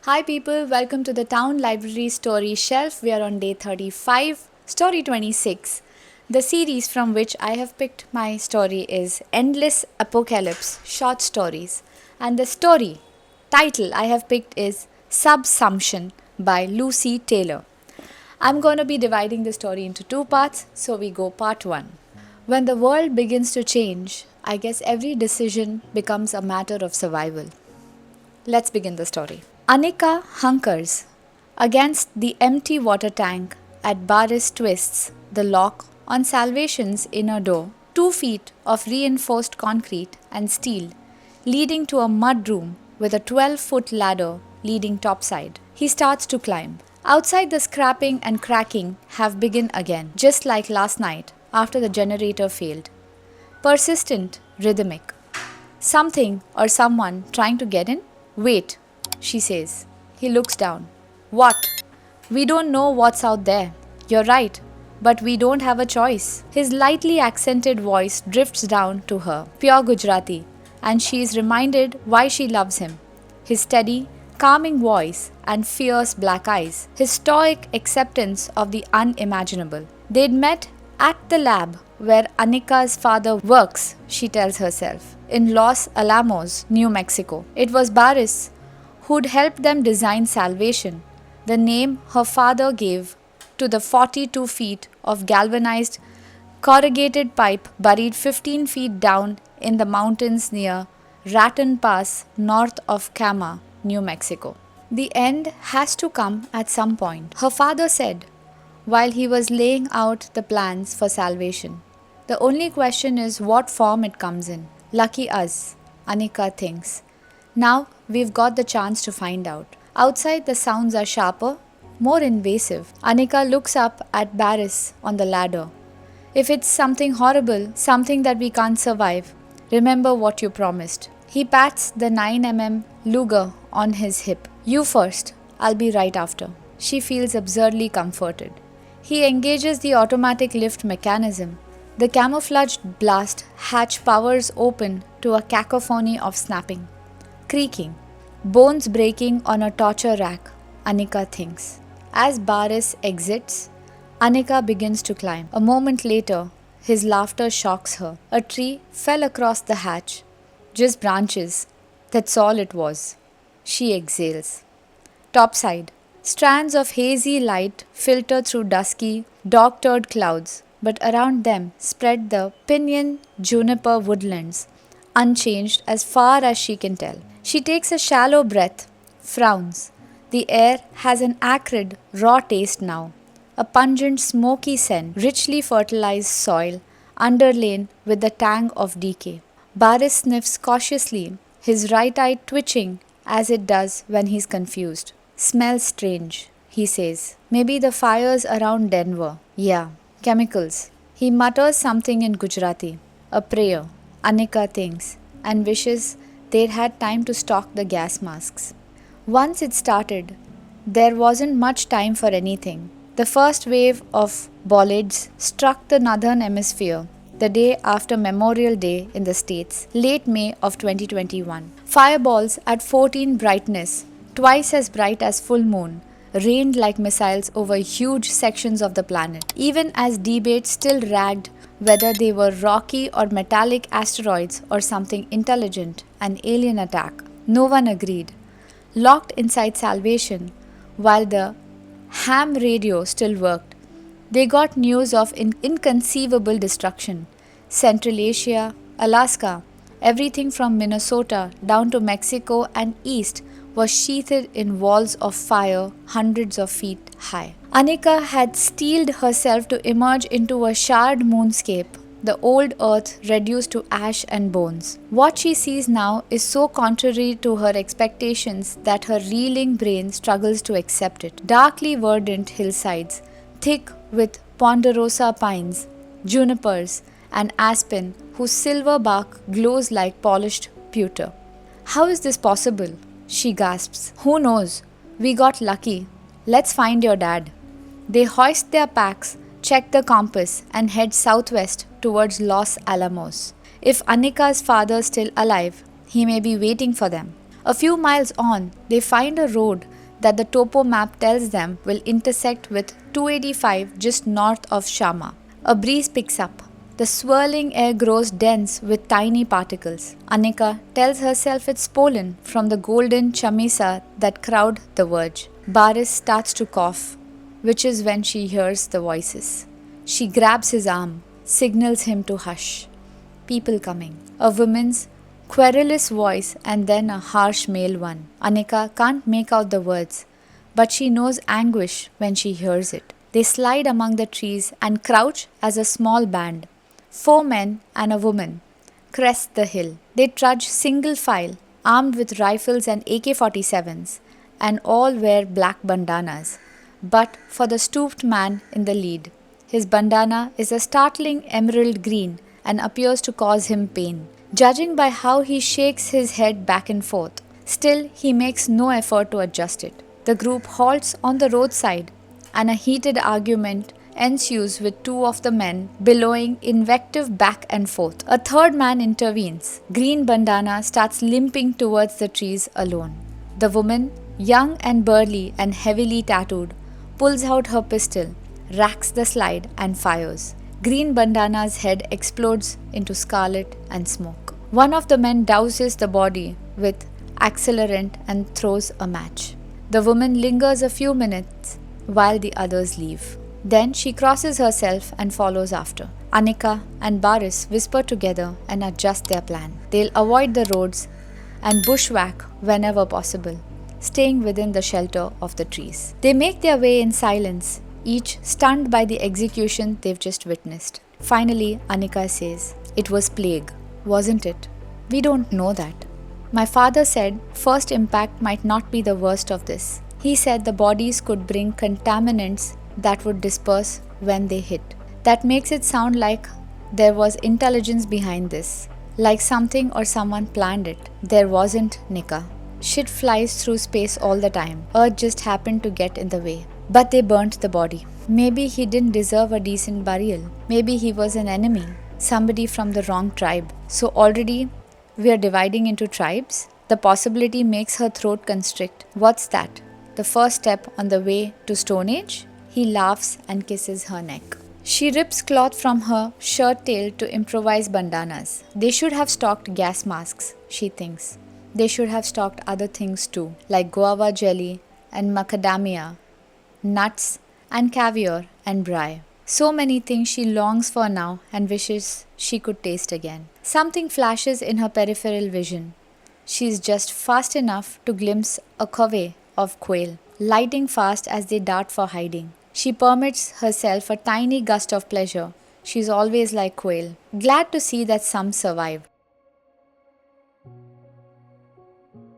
Hi people, welcome to the Town Library Story Shelf. We are on day 35, story 26. The series from which I have picked my story is Endless Apocalypse Short Stories. And the story title I have picked is Subsumption by Lucy Taylor. I'm going to be dividing the story into two parts, so we go part 1. When the world begins to change, I guess every decision becomes a matter of survival. Let's begin the story. Anika hunkers against the empty water tank at Baris twists the lock on Salvation's inner door, 2 feet of reinforced concrete and steel, leading to a mud room with a 12-foot ladder leading topside. He starts to climb. Outside, the scrapping and cracking have begun again, just like last night after the generator failed. Persistent, rhythmic. Something or someone trying to get in? Wait, she says. He looks down. What? We don't know what's out there. You're right, but we don't have a choice. His lightly accented voice drifts down to her, pure Gujarati, and she is reminded why she loves him. His steady, calming voice and fierce black eyes, his stoic acceptance of the unimaginable. They'd met at the lab where Anika's father works, she tells herself, in Los Alamos, New Mexico. It was Baris who'd helped them design Salvation, the name her father gave to the 42 feet of galvanized corrugated pipe buried 15 feet down in the mountains near Raton Pass, north of Cama, New Mexico. The end has to come at some point, her father said, while he was laying out the plans for Salvation. The only question is what form it comes in. Lucky us, Anika thinks. Now we've got the chance to find out. Outside, the sounds are sharper, more invasive. Anika looks up at Baris on the ladder. If it's something horrible, something that we can't survive, remember what you promised. He pats the 9mm Luger on his hip. You first, I'll be right after. She feels absurdly comforted. He engages the automatic lift mechanism. The camouflaged blast hatch powers open to a cacophony of snapping, creaking, bones breaking on a torture rack, Anika thinks. As Baris exits, Anika begins to climb. A moment later, his laughter shocks her. A tree fell across the hatch. Just branches. That's all it was. She exhales. Topside. Strands of hazy light filter through dusky, dog-turd clouds, but around them spread the pinyon juniper woodlands, unchanged as far as she can tell. She takes a shallow breath, frowns. The air has an acrid, raw taste now, a pungent, smoky scent, richly fertilized soil, underlain with the tang of decay. Baris sniffs cautiously, his right eye twitching as it does when he's confused. Smells strange, he says. Maybe the fires around Denver. Yeah, chemicals. He mutters something in Gujarati. A prayer, Anika thinks, and wishes they'd had time to stock the gas masks. Once it started, there wasn't much time for anything. The first wave of bollards struck the northern hemisphere the day after Memorial Day in the States, late May of 2021. Fireballs at 14 brightness, twice as bright as full moon, rained like missiles over huge sections of the planet. Even as debate still ragged whether they were rocky or metallic asteroids or something intelligent, an alien attack, no one agreed. Locked inside Salvation, while the ham radio still worked, they got news of inconceivable destruction. Central Asia, Alaska, everything from Minnesota down to Mexico and east was sheathed in walls of fire hundreds of feet high. Anika had steeled herself to emerge into a charred moonscape, the old earth reduced to ash and bones. What she sees now is so contrary to her expectations that her reeling brain struggles to accept it. Darkly verdant hillsides, thick with ponderosa pines, junipers, and aspen whose silver bark glows like polished pewter. How is this possible? She gasps. Who knows? We got lucky. Let's find your dad. They hoist their packs, check the compass, and head southwest towards Los Alamos. If Anika's father's still alive, he may be waiting for them. A few miles on, they find a road that the topo map tells them will intersect with 285 just north of Shama. A breeze picks up. The swirling air grows dense with tiny particles. Anika tells herself it's pollen from the golden chamisa that crowd the verge. Baris starts to cough, which is when she hears the voices. She grabs his arm, signals him to hush. People coming. A woman's querulous voice and then a harsh male one. Anika can't make out the words, but she knows anguish when she hears it. They slide among the trees and crouch as a small band. 4 men and a woman crest the hill. They trudge single file, armed with rifles and AK-47s, and all wear black bandanas. But for the stooped man in the lead, his bandana is a startling emerald green and appears to cause him pain, judging by how he shakes his head back and forth. Still, he makes no effort to adjust it. The group halts on the roadside, and a heated argument ensues with 2 of the men bellowing invective back and forth. A third man intervenes. Green bandana starts limping towards the trees alone. The woman, young and burly and heavily tattooed, pulls out her pistol, racks the slide and fires. Green bandana's head explodes into scarlet and smoke. One of the men douses the body with accelerant and throws a match. The woman lingers a few minutes while the others leave. Then she crosses herself and follows after. Anika and Baris whisper together and adjust their plan. They'll avoid the roads and bushwhack whenever possible, staying within the shelter of the trees. They make their way in silence, each stunned by the execution they've just witnessed. Finally, Anika says, "It was plague, wasn't it?" "We don't know that. My father said first impact might not be the worst of this. He said the bodies could bring contaminants that would disperse when they hit. That makes it sound like there was intelligence behind this, like something or someone planned it. There wasn't, Nika. Shit flies through space all the time. Earth just happened to get in the way. But they burnt the body. Maybe he didn't deserve a decent burial. Maybe he was an enemy, somebody from the wrong tribe. So already we are dividing into tribes? The possibility makes her throat constrict. What's that? The first step on the way to Stone Age?" He laughs and kisses her neck. She rips cloth from her shirt tail to improvise bandanas. They should have stocked gas masks, she thinks. They should have stocked other things too, like guava jelly and macadamia, nuts and caviar and brie. So many things she longs for now and wishes she could taste again. Something flashes in her peripheral vision. She is just fast enough to glimpse a covey of quail, lighting fast as they dart for hiding. She permits herself a tiny gust of pleasure. She's always like quail, glad to see that some survived.